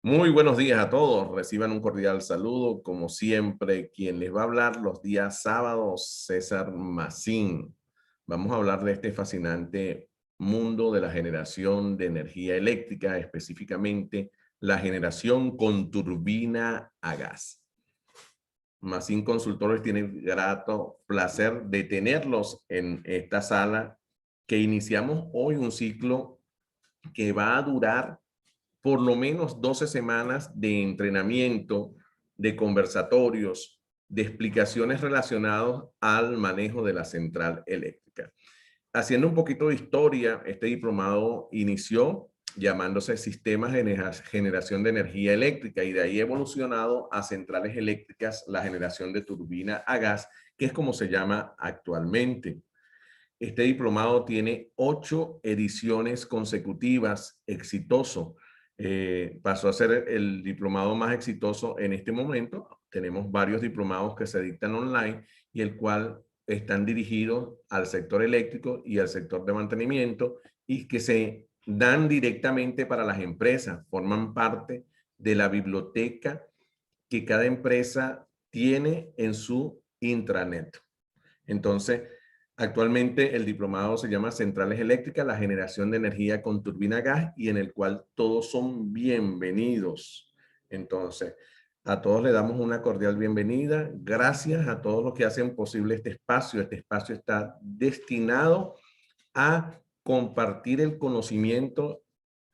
Muy buenos días a todos. Reciban un cordial saludo. Como siempre, quien les va a hablar los días sábados, César Macín. Vamos a hablar de este fascinante mundo de la generación de energía eléctrica, específicamente la generación con turbina a gas. Macín Consultores tiene el grato placer de tenerlos en esta sala que iniciamos hoy un ciclo que va a durar por lo menos 12 semanas de entrenamiento, de conversatorios, de explicaciones relacionadas al manejo de la central eléctrica. Haciendo un poquito de historia, este diplomado inició llamándose Sistemas de Generación de Energía Eléctrica y de ahí evolucionado a centrales eléctricas, la generación de turbina a gas, que es como se llama actualmente. Este diplomado tiene 8 ediciones consecutivas, exitoso. Pasó a ser el diplomado más exitoso en este momento. Tenemos varios diplomados que se dictan online y el cual están dirigidos al sector eléctrico y al sector de mantenimiento y que se dan directamente para las empresas, forman parte de la biblioteca que cada empresa tiene en su intranet. Entonces, actualmente el diplomado se llama Centrales Eléctricas, la generación de energía con turbina a gas y en el cual todos son bienvenidos. Entonces, a todos le damos una cordial bienvenida. Gracias a todos los que hacen posible este espacio. Este espacio está destinado a compartir el conocimiento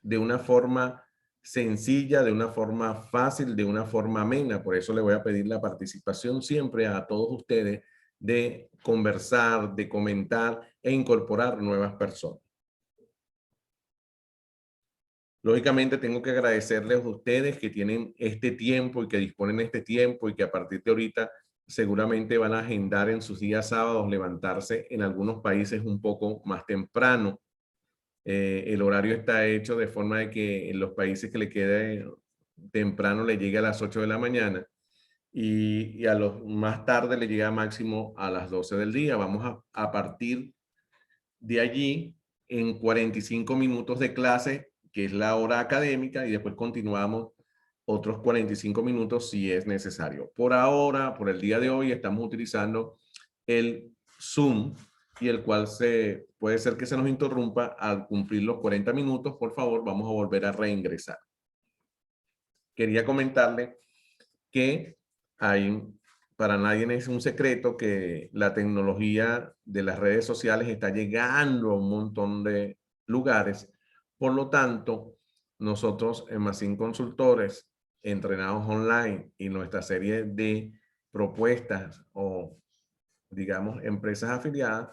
de una forma sencilla, de una forma fácil, de una forma amena. Por eso le voy a pedir la participación siempre a todos ustedes de conversar, de comentar e incorporar nuevas personas. Lógicamente tengo que agradecerles a ustedes que tienen este tiempo y que disponen de este tiempo y que a partir de ahorita seguramente van a agendar en sus días sábados levantarse en algunos países un poco más temprano. El horario está hecho de forma de que en los países que le quede temprano le llegue a las 8 de la mañana y a los más tarde le llega máximo a las 12 del día. Vamos a partir de allí en 45 minutos de clase, que es la hora académica, y después continuamos otros 45 minutos si es necesario. Por ahora, por el día de hoy, estamos utilizando el Zoom y el cual puede ser que se nos interrumpa al cumplir los 40 minutos. Por favor, vamos a volver a reingresar. Quería comentarle que hay, para nadie es un secreto que la tecnología de las redes sociales está llegando a un montón de lugares. Por lo tanto, nosotros en Macín Consultores, entrenados online y nuestra serie de propuestas o, digamos, empresas afiliadas,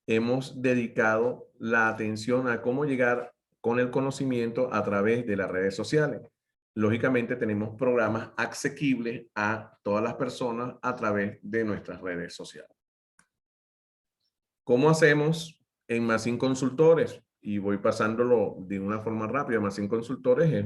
hemos dedicado la atención a cómo llegar con el conocimiento a través de las redes sociales. Lógicamente tenemos programas asequibles a todas las personas a través de nuestras redes sociales. ¿Cómo hacemos en Macín Consultores? Y voy pasándolo de una forma rápida. Macín Consultores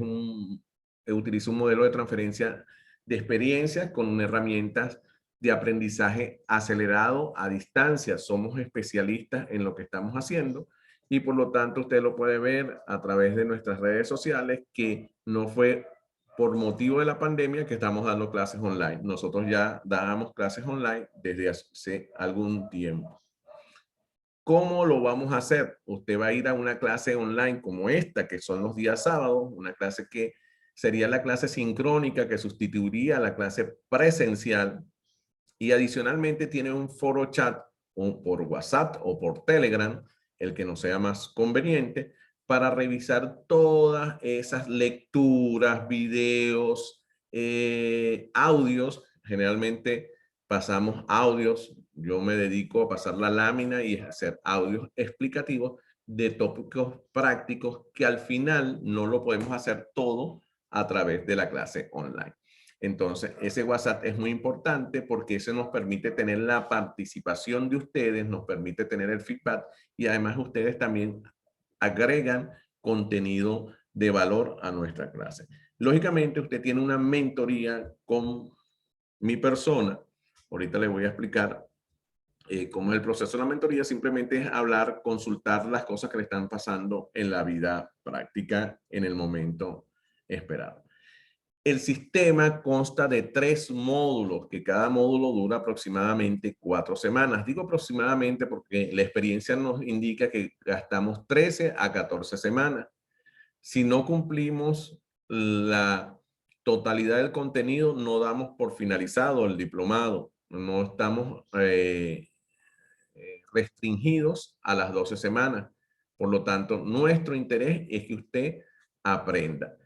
utiliza un modelo de transferencia de experiencias con herramientas de aprendizaje acelerado a distancia. Somos especialistas en lo que estamos haciendo y por lo tanto usted lo puede ver a través de nuestras redes sociales que no fue por motivo de la pandemia que estamos dando clases online. Nosotros ya dábamos clases online desde hace algún tiempo. ¿Cómo lo vamos a hacer? Usted va a ir a una clase online como esta, que son los días sábados, una clase que sería la clase sincrónica que sustituiría a la clase presencial y adicionalmente tiene un foro chat por WhatsApp o por Telegram, el que nos sea más conveniente, para revisar todas esas lecturas, videos, audios. Generalmente pasamos audios. Yo me dedico a pasar la lámina y hacer audios explicativos de tópicos prácticos que al final no lo podemos hacer todo a través de la clase online. Entonces, ese WhatsApp es muy importante porque eso nos permite tener la participación de ustedes, nos permite tener el feedback y además ustedes también agregan contenido de valor a nuestra clase. Lógicamente, usted tiene una mentoría con mi persona. Ahorita le voy a explicar cómo es el proceso de la mentoría. Simplemente es hablar, consultar las cosas que le están pasando en la vida práctica en el momento esperado. El sistema consta de 3 módulos, que cada módulo dura aproximadamente 4 semanas. Digo aproximadamente porque la experiencia nos indica que gastamos 13 a 14 semanas. Si no cumplimos la totalidad del contenido, no damos por finalizado el diplomado. No estamos restringidos a las 12 semanas. Por lo tanto, nuestro interés es que usted aprenda.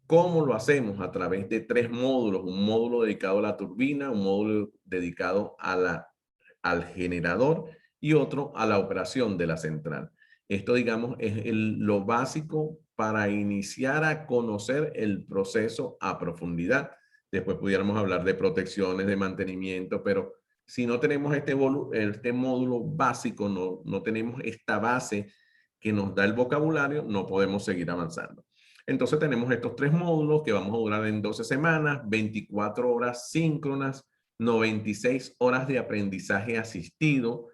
¿Cómo lo hacemos? A través de 3 módulos, un módulo dedicado a la turbina, un módulo dedicado al generador y otro a la operación de la central. Esto, digamos, es lo básico para iniciar a conocer el proceso a profundidad. Después pudiéramos hablar de protecciones, de mantenimiento, pero si no tenemos este módulo básico, no tenemos esta base que nos da el vocabulario, no podemos seguir avanzando. Entonces tenemos estos 3 módulos que vamos a durar en 12 semanas, 24 horas síncronas, 96 horas de aprendizaje asistido.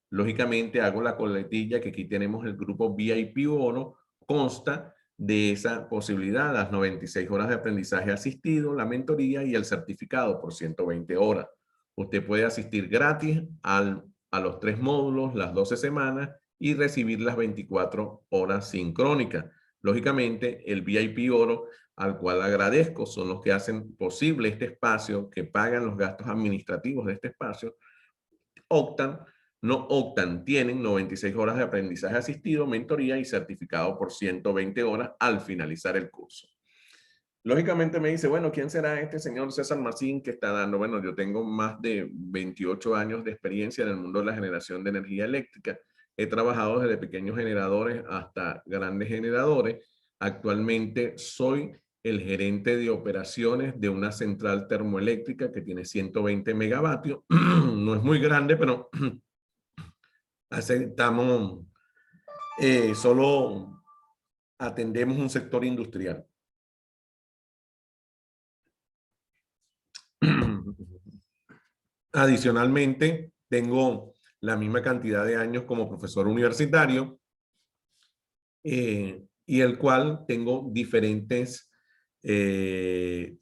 Lógicamente hago la coletilla que aquí tenemos el grupo VIP Oro, consta de esa posibilidad, las 96 horas de aprendizaje asistido, la mentoría y el certificado por 120 horas. Usted puede asistir gratis a los 3 módulos, las 12 semanas y recibir las 24 horas sincrónicas. Lógicamente, el VIP Oro, al cual agradezco, son los que hacen posible este espacio, que pagan los gastos administrativos de este espacio, tienen 96 horas de aprendizaje asistido, mentoría y certificado por 120 horas al finalizar el curso. Lógicamente me dice, bueno, ¿quién será este señor César Marcín que está dando? Bueno, yo tengo más de 28 años de experiencia en el mundo de la generación de energía eléctrica. He trabajado desde pequeños generadores hasta grandes generadores. Actualmente soy el gerente de operaciones de una central termoeléctrica que tiene 120 megavatios. No es muy grande, pero aceptamos, solo atendemos un sector industrial. Adicionalmente, tengo la misma cantidad de años como profesor universitario y el cual tengo diferentes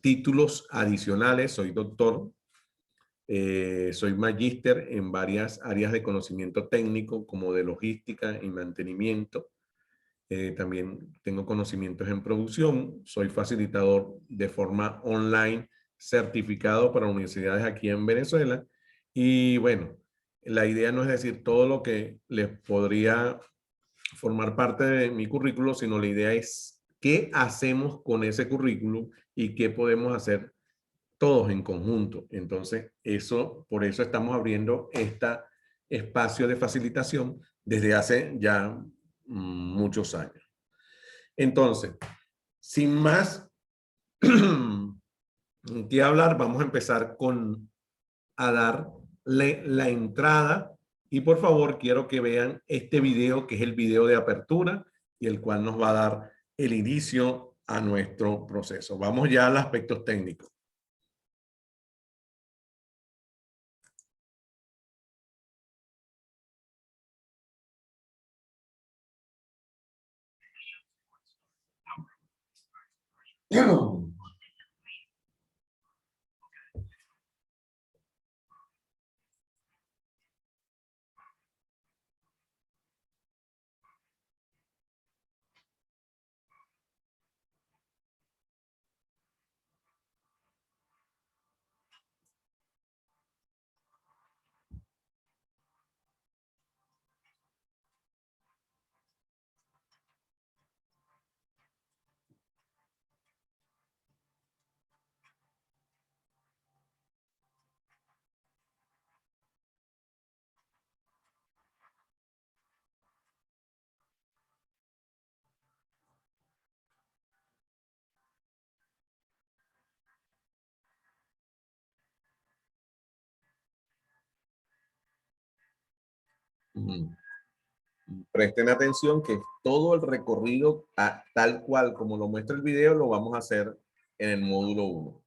títulos adicionales. Soy doctor, soy magíster en varias áreas de conocimiento técnico como de logística y mantenimiento. También tengo conocimientos en producción. Soy facilitador de forma online certificado para universidades aquí en Venezuela. Y bueno, la idea no es decir todo lo que les podría formar parte de mi currículo, sino la idea es qué hacemos con ese currículo y qué podemos hacer todos en conjunto. Entonces, por eso estamos abriendo este espacio de facilitación desde hace ya muchos años. Entonces, sin más que hablar, vamos a empezar a darle la entrada y por favor quiero que vean este video que es el video de apertura y el cual nos va a dar el inicio a nuestro proceso. Vamos ya al aspectos técnicos. Presten atención que todo el recorrido, tal cual como lo muestra el video, lo vamos a hacer en el módulo 1.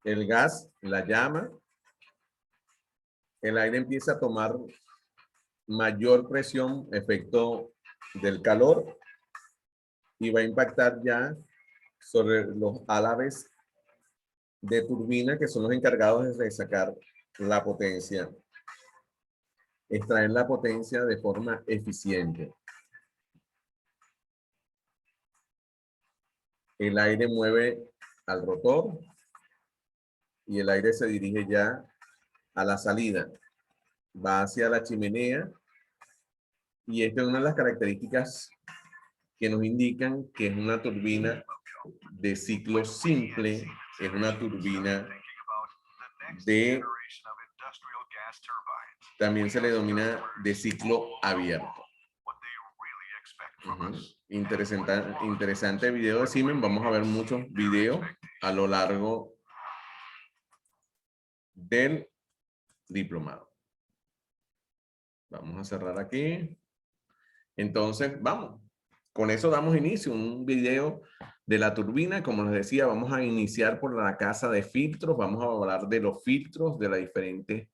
el gas, la llama, el aire empieza a tomar mayor presión, efecto del calor, y va a impactar ya sobre los álabes de turbina, que son los encargados de sacar la potencia, extraer la potencia de forma eficiente. El aire mueve al rotor y el aire se dirige ya a la salida. Va hacia la chimenea, y esta es una de las características que nos indican que es una turbina de ciclo simple, es una turbina de, también se le denomina de ciclo abierto. Interesante video de Siemens. Vamos a ver muchos videos a lo largo del diplomado. Vamos a cerrar aquí. Entonces, vamos. Con eso damos inicio, un video de la turbina. Como les decía, vamos a iniciar por la casa de filtros. Vamos a hablar de los filtros, de las diferentes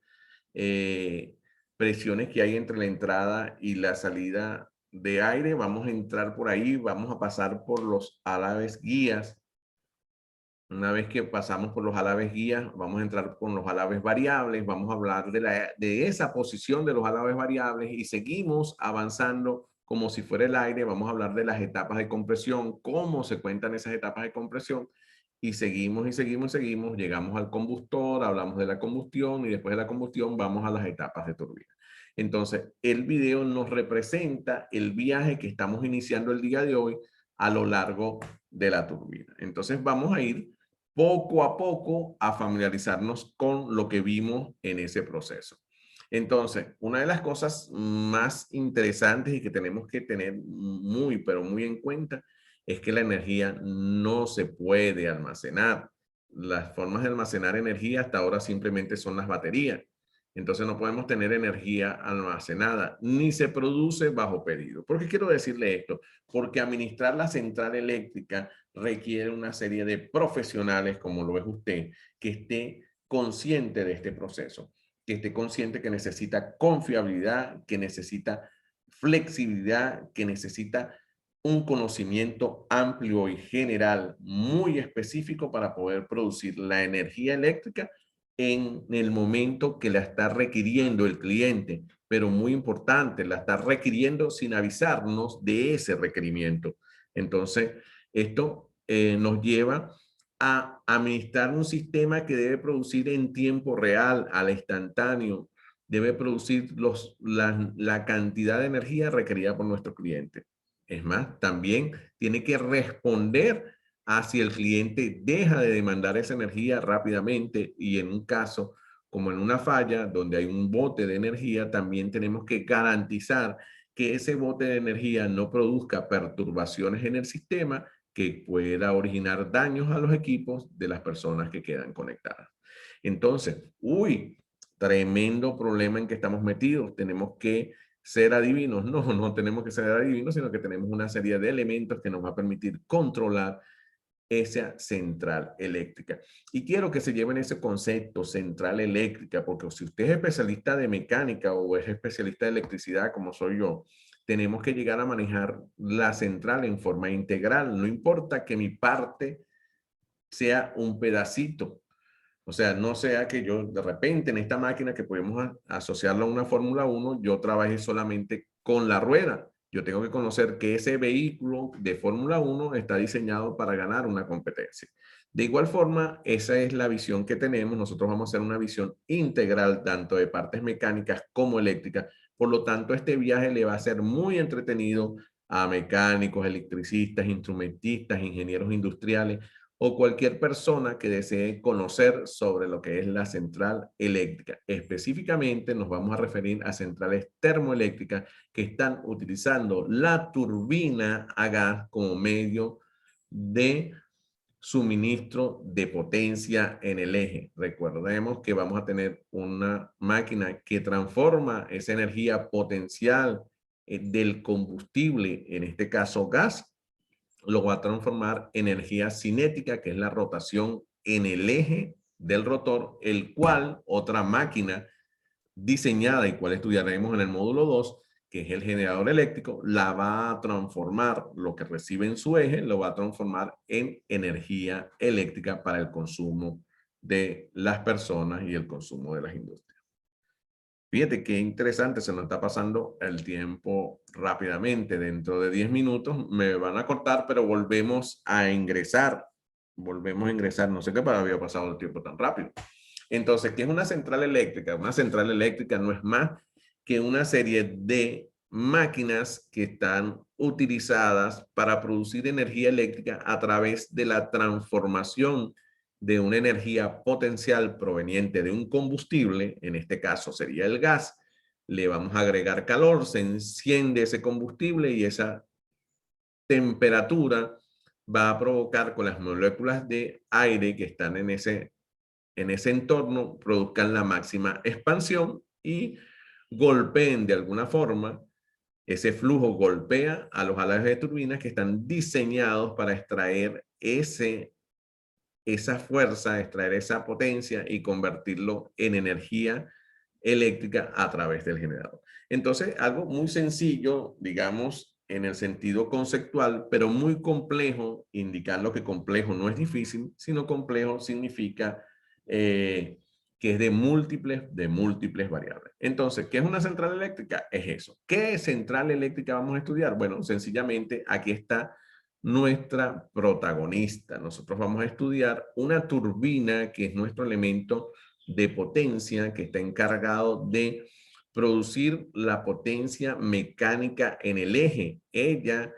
presiones que hay entre la entrada y la salida de aire. Vamos a entrar por ahí, vamos a pasar por los álabes guías. Una vez que pasamos por los álabes guías, vamos a entrar con los álabes variables. Vamos a hablar de esa posición de los álabes variables, y seguimos avanzando como si fuera el aire. Vamos a hablar de las etapas de compresión, cómo se cuentan esas etapas de compresión, y seguimos y seguimos y seguimos. Llegamos al combustor, hablamos de la combustión, y después de la combustión vamos a las etapas de turbina. Entonces, el video nos representa el viaje que estamos iniciando el día de hoy a lo largo de la turbina. Entonces, vamos a ir poco a poco a familiarizarnos con lo que vimos en ese proceso. Entonces, una de las cosas más interesantes y que tenemos que tener muy, pero muy en cuenta, es que la energía no se puede almacenar. Las formas de almacenar energía hasta ahora simplemente son las baterías. Entonces no podemos tener energía almacenada, ni se produce bajo pedido. ¿Por qué quiero decirle esto? Porque administrar la central eléctrica requiere una serie de profesionales, como lo es usted, que esté consciente de este proceso, que esté consciente que necesita confiabilidad, que necesita flexibilidad, que necesita un conocimiento amplio y general muy específico para poder producir la energía eléctrica en el momento que la está requiriendo el cliente, pero muy importante, la está requiriendo sin avisarnos de ese requerimiento. Entonces, esto nos lleva a administrar un sistema que debe producir en tiempo real, al instantáneo, debe producir la cantidad de energía requerida por nuestro cliente. Es más, también tiene que responder a si el cliente deja de demandar esa energía rápidamente, y en un caso como en una falla donde hay un bote de energía, también tenemos que garantizar que ese bote de energía no produzca perturbaciones en el sistema que pueda originar daños a los equipos de las personas que quedan conectadas. Entonces, tremendo problema en que estamos metidos. Tenemos que ser adivinos. No, no tenemos que ser adivinos, sino que tenemos una serie de elementos que nos va a permitir controlar esa central eléctrica. Y quiero que se lleven ese concepto, central eléctrica, porque si usted es especialista de mecánica o es especialista de electricidad, como soy yo, tenemos que llegar a manejar la central en forma integral. No importa que mi parte sea un pedacito. O sea, no sea que yo de repente en esta máquina que podemos asociarla a una Fórmula 1, yo trabaje solamente con la rueda. Yo tengo que conocer que ese vehículo de Fórmula 1 está diseñado para ganar una competencia. De igual forma, esa es la visión que tenemos. Nosotros vamos a hacer una visión integral, tanto de partes mecánicas como eléctricas. Por lo tanto, este viaje le va a ser muy entretenido a mecánicos, electricistas, instrumentistas, ingenieros industriales, o cualquier persona que desee conocer sobre lo que es la central eléctrica. Específicamente nos vamos a referir a centrales termoeléctricas que están utilizando la turbina a gas como medio de suministro de potencia en el eje. Recordemos que vamos a tener una máquina que transforma esa energía potencial del combustible, en este caso gas, lo va a transformar en energía cinética, que es la rotación en el eje del rotor, el cual otra máquina diseñada y cual estudiaremos en el módulo 2, que es el generador eléctrico, la va a transformar, lo que recibe en su eje, lo va a transformar en energía eléctrica para el consumo de las personas y el consumo de las industrias. Fíjate qué interesante, se nos está pasando el tiempo rápidamente. Dentro de 10 minutos me van a cortar, pero volvemos a ingresar. Volvemos a ingresar. No sé qué había pasado el tiempo tan rápido. Entonces, ¿qué es una central eléctrica? Una central eléctrica no es más que una serie de máquinas que están utilizadas para producir energía eléctrica a través de la transformación de una energía potencial proveniente de un combustible, en este caso sería el gas. Le vamos a agregar calor, se enciende ese combustible y esa temperatura va a provocar con las moléculas de aire que están en ese entorno, produzcan la máxima expansión y golpeen de alguna forma. Ese flujo golpea a los alajes de turbinas que están diseñados para extraer esa fuerza, extraer esa potencia y convertirlo en energía eléctrica a través del generador. Entonces, algo muy sencillo, digamos, en el sentido conceptual, pero muy complejo. Indicar que complejo no es difícil, sino complejo significa que es de múltiples variables. Entonces, ¿qué es una central eléctrica? Es eso. ¿Qué central eléctrica vamos a estudiar? Bueno, sencillamente aquí está nuestra protagonista. Nosotros vamos a estudiar una turbina que es nuestro elemento de potencia que está encargado de producir la potencia mecánica en el eje. Ella,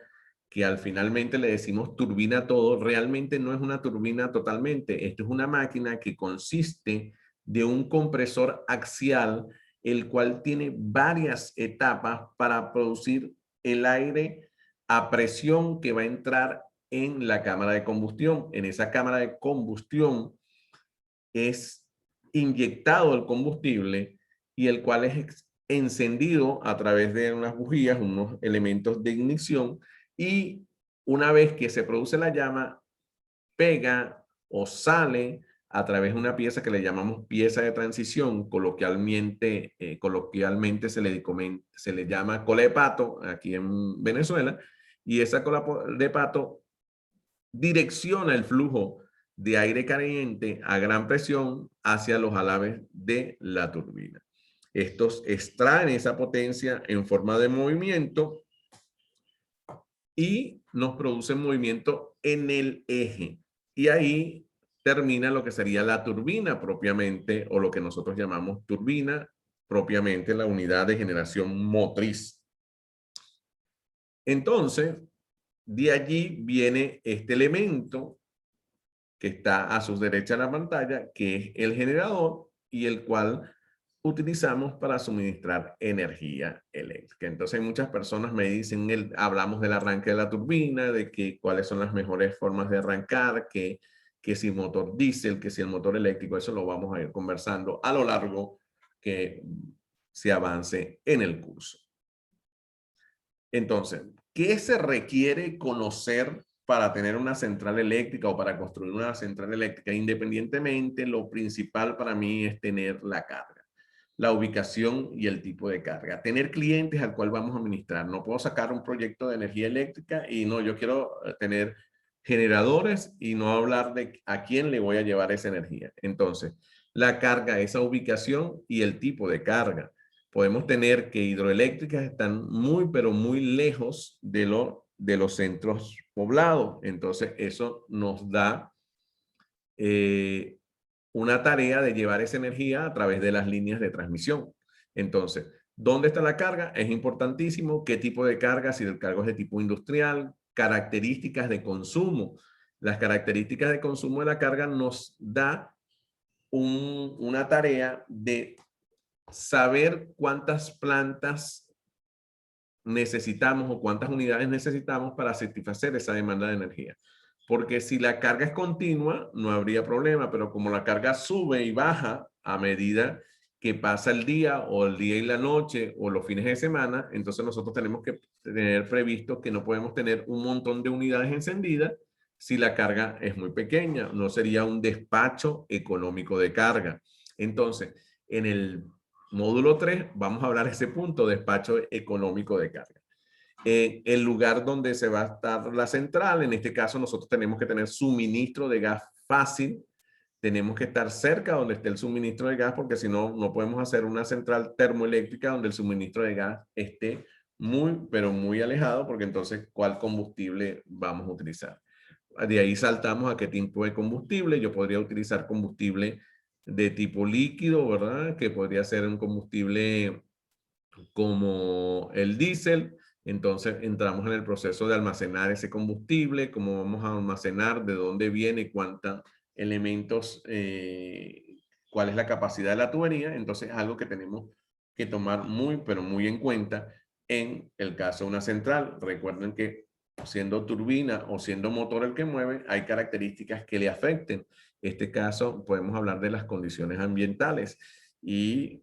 que al finalmente le decimos turbina todo, realmente no es una turbina totalmente. Esto es una máquina que consiste de un compresor axial, el cual tiene varias etapas para producir el aire a presión que va a entrar en la cámara de combustión. En esa cámara de combustión es inyectado el combustible y el cual es encendido a través de unas bujías, unos elementos de ignición, y una vez que se produce la llama, pega o sale a través de una pieza que le llamamos pieza de transición. Coloquialmente se le llama cola de pato aquí en Venezuela, y esa cola de pato direcciona el flujo de aire caliente a gran presión hacia los alaves de la turbina. Estos extraen esa potencia en forma de movimiento y nos producen movimiento en el eje. Y ahí termina lo que sería la turbina propiamente, o lo que nosotros llamamos turbina propiamente, la unidad de generación motriz. Entonces, de allí viene este elemento que está a su derecha en la pantalla, que es el generador, y el cual utilizamos para suministrar energía eléctrica. Entonces muchas personas me dicen, hablamos del arranque de la turbina, de que cuáles son las mejores formas de arrancar, que si motor diésel, que si el motor eléctrico. Eso lo vamos a ir conversando a lo largo que se avance en el curso. Entonces, ¿qué se requiere conocer para tener una central eléctrica o para construir una central eléctrica? Independientemente, lo principal para mí es tener la carga, la ubicación y el tipo de carga. Tener clientes al cual vamos a administrar. No puedo sacar un proyecto de energía eléctrica y no, yo quiero tener generadores y no hablar de a quién le voy a llevar esa energía. Entonces, la carga, esa ubicación y el tipo de carga. Podemos tener que hidroeléctricas están muy, pero muy lejos de los centros poblados. Entonces, eso nos da una tarea de llevar esa energía a través de las líneas de transmisión. Entonces, ¿dónde está la carga? Es importantísimo. ¿Qué tipo de carga? Si el cargo es de tipo industrial, características de consumo. Las características de consumo de la carga nos da una tarea de saber cuántas plantas necesitamos o cuántas unidades necesitamos para satisfacer esa demanda de energía. Porque si la carga es continua, no habría problema, pero como la carga sube y baja a medida que pasa el día o el día y la noche o los fines de semana, entonces nosotros tenemos que tener previsto que no podemos tener un montón de unidades encendidas si la carga es muy pequeña, no sería un despacho económico de carga. Entonces, en el módulo 3 vamos a hablar de ese punto, despacho económico de carga. El lugar donde se va a estar la central, en este caso nosotros tenemos que tener suministro de gas fácil, tenemos que estar cerca donde esté el suministro de gas, porque si no, no podemos hacer una central termoeléctrica donde el suministro de gas esté muy, pero muy alejado, porque entonces, ¿cuál combustible vamos a utilizar? De ahí saltamos a qué tipo de combustible. Yo podría utilizar combustible de tipo líquido, ¿verdad? Que podría ser un combustible como el diésel. Entonces entramos en el proceso de almacenar ese combustible, cómo vamos a almacenar, de dónde viene, cuántos elementos, cuál es la capacidad de la tubería. Entonces es algo que tenemos que tomar muy, pero muy en cuenta en el caso de una central. Recuerden que siendo turbina o siendo motor el que mueve, hay características que le afecten. En este caso podemos hablar de las condiciones ambientales y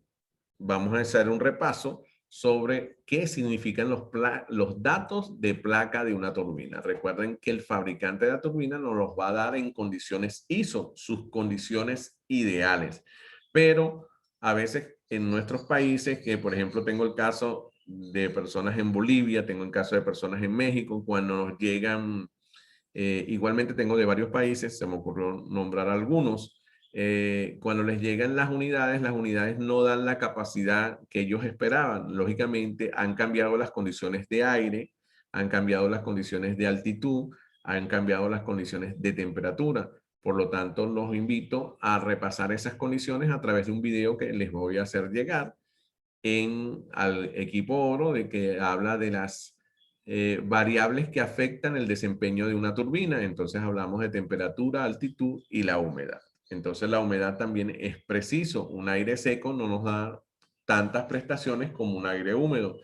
vamos a hacer un repaso sobre qué significan los datos de placa de una turbina. Recuerden que el fabricante de la turbina nos los va a dar en condiciones ISO, sus condiciones ideales. Pero a veces en nuestros países, que por ejemplo tengo el caso de personas en Bolivia, tengo el caso de personas en México, cuando nos llegan, igualmente tengo de varios países, se me ocurrió nombrar algunos, cuando les llegan las unidades no dan la capacidad que ellos esperaban. Lógicamente han cambiado las condiciones de aire, han cambiado las condiciones de altitud, han cambiado las condiciones de temperatura. Por lo tanto, los invito a repasar esas condiciones a través de un video que les voy a hacer llegar al equipo oro, de que habla de las variables que afectan el desempeño de una turbina. Entonces hablamos de temperatura, altitud y la humedad. Entonces la humedad también es preciso. Un aire seco no nos da tantas prestaciones como un aire húmedo,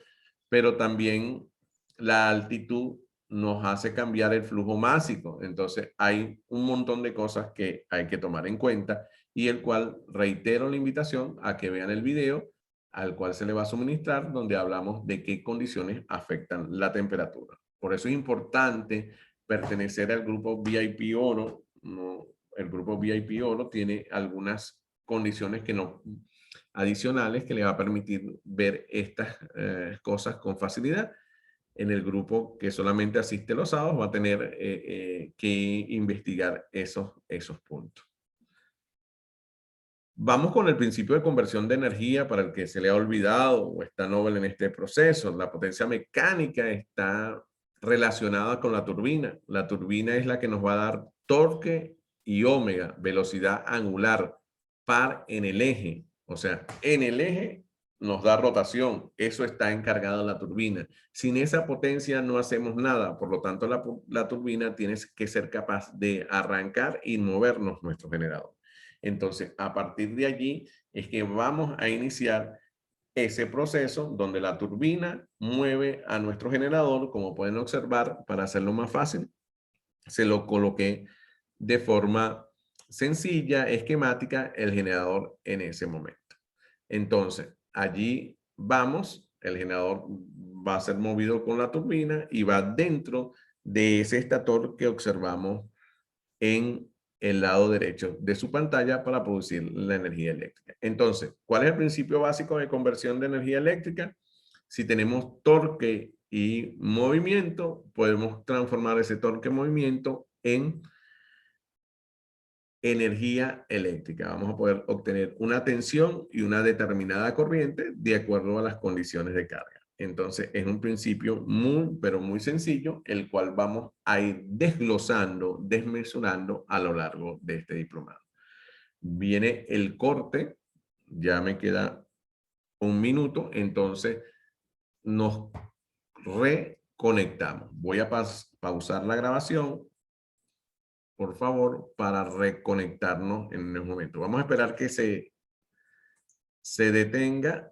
pero también la altitud nos hace cambiar el flujo másico. Entonces hay un montón de cosas que hay que tomar en cuenta y el cual reitero la invitación a que vean el video al cual se le va a suministrar, donde hablamos de qué condiciones afectan la temperatura. Por eso es importante pertenecer al grupo VIP Oro. No, el grupo VIP Oro tiene algunas condiciones que no, adicionales, que le va a permitir ver estas cosas con facilidad. En el grupo que solamente asiste los sábados va a tener que investigar esos puntos. Vamos con el principio de conversión de energía para el que se le ha olvidado o está novel en este proceso. La potencia mecánica está relacionada con la turbina. La turbina es la que nos va a dar torque y ómega, velocidad angular, par en el eje. O sea, en el eje nos da rotación. Eso está encargado de la turbina. Sin esa potencia no hacemos nada. Por lo tanto, la turbina tiene que ser capaz de arrancar y movernos nuestro generador. Entonces, a partir de allí es que vamos a iniciar ese proceso donde la turbina mueve a nuestro generador. Como pueden observar, para hacerlo más fácil, se lo coloqué de forma sencilla, esquemática, el generador en ese momento. Entonces, allí vamos, el generador va a ser movido con la turbina y va dentro de ese estator que observamos en el lado derecho de su pantalla para producir la energía eléctrica. Entonces, ¿cuál es el principio básico de conversión de energía eléctrica? Si tenemos torque y movimiento, podemos transformar ese torque y movimiento en energía eléctrica. Vamos a poder obtener una tensión y una determinada corriente de acuerdo a las condiciones de carga. Entonces, es un principio muy, pero muy sencillo, el cual vamos a ir desglosando, desmesurando a lo largo de este diplomado. Viene el corte, ya me queda un minuto, entonces nos reconectamos. Voy a pausar la grabación, por favor, para reconectarnos en un momento. Vamos a esperar que se detenga